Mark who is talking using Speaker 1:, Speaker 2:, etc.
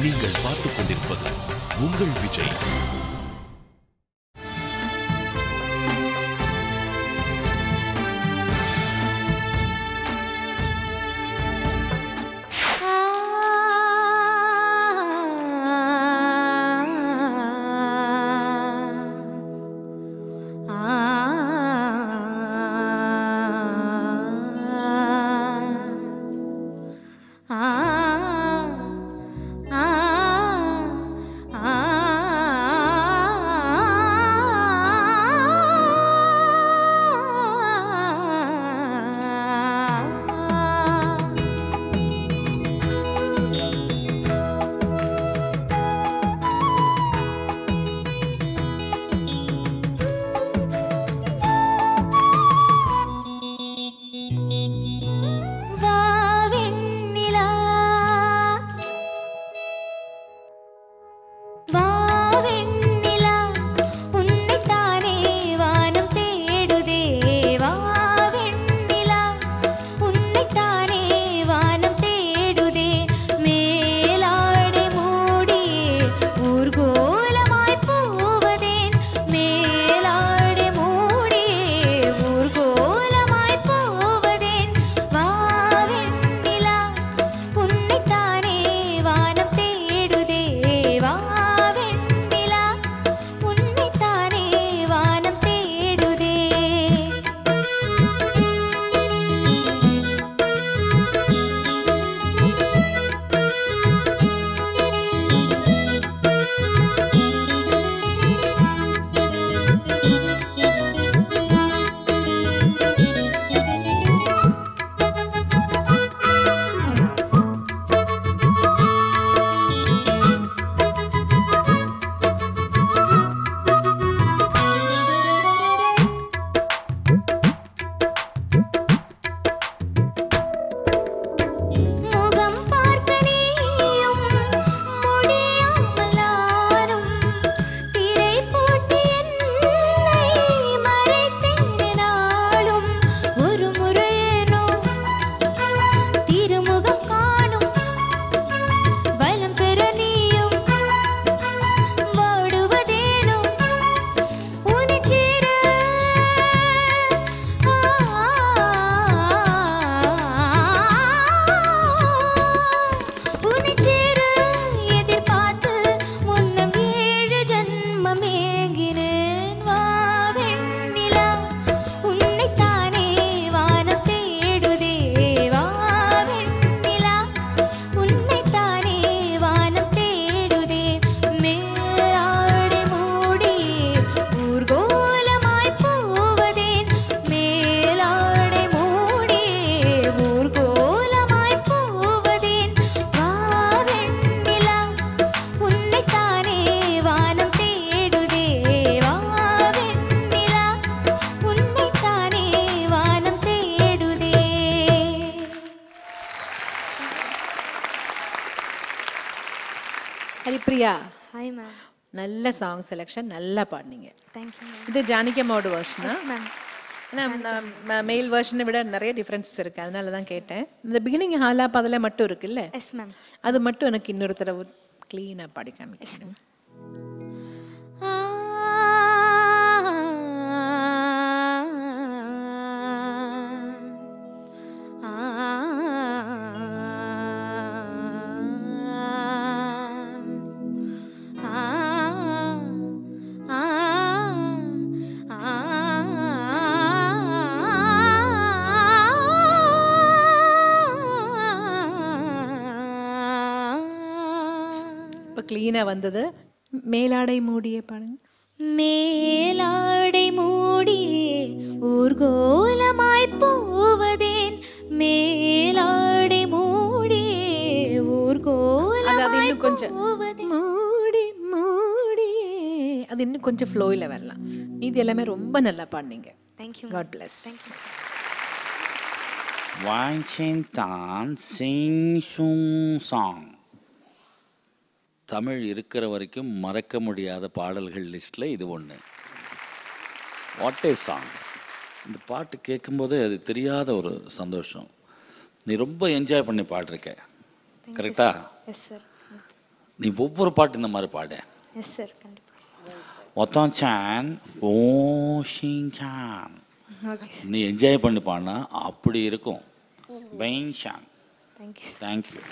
Speaker 1: நீங்கள் பார்த்துக் கொண்டிருப்பது உங்கள் விஜய்.
Speaker 2: Haripriya,
Speaker 3: hi ma'am.
Speaker 2: நல்ல சாங் செலெக்ஷன், நல்லா பாடினீங்க.
Speaker 3: Thank you ma'am.
Speaker 2: இது ஜானகி அம்மாவோட வெர்ஷனா?
Speaker 3: Yes ma'am.
Speaker 2: ஏன்னா மெயில் வெர்ஷனை விட நிறைய டிஃப்ரென்சஸ் இருக்குது, அதனால தான் கேட்டேன். இந்த பிகினிங் ஹாலாப் அதில் மட்டும் இருக்குல்ல?
Speaker 3: Yes ma'am.
Speaker 2: அது மட்டும் எனக்கு இன்னொரு தடவை க்ளீனாக பாடி காமிக்கணும். கிளீனா வந்தது. மேலாடை மூடியே பாருங்க.
Speaker 3: மேலாடை மூடியே ஊர்கோலமாய் போவதேன், மேலாடை மூடியே ஊர்கோலமாய்
Speaker 2: இன்னும் கொஞ்சம் மூடி மூடியே, அது இன்னும் கொஞ்சம் ஃப்ளோயில் வரலாம். மீதி எல்லாமே ரொம்ப நல்லா பாடுனீங்க.
Speaker 3: தேங்க்யூ.
Speaker 2: God bless.
Speaker 4: வாய்ச்சேன் தான் சிங் சுங் சாங். தமிழ் இருக்கிற வரைக்கும் மறக்க முடியாத பாடல்கள் லிஸ்ட்டில் இது ஒன்று. What A song. இந்த பாட்டு கேட்கும்போதே அது தெரியாத ஒரு சந்தோஷம். நீ ரொம்ப என்ஜாய் பண்ணி பாடிருக்க, கரெக்டா?
Speaker 3: Yes sir.
Speaker 4: நீ ஒவ்வொரு பாட்டு இந்த மாதிரி பாடு.
Speaker 3: எஸ் சார், கண்டிப்பாக.
Speaker 4: ஒத்தாச்சான் ஓ ஷிங்சான்
Speaker 3: ஓகே சார்.
Speaker 4: நீ என்ஜாய் பண்ணி பாடினா அப்படி இருக்கும். பெயின்ஷான்.
Speaker 3: Thank you sir.
Speaker 4: தேங்க்யூ.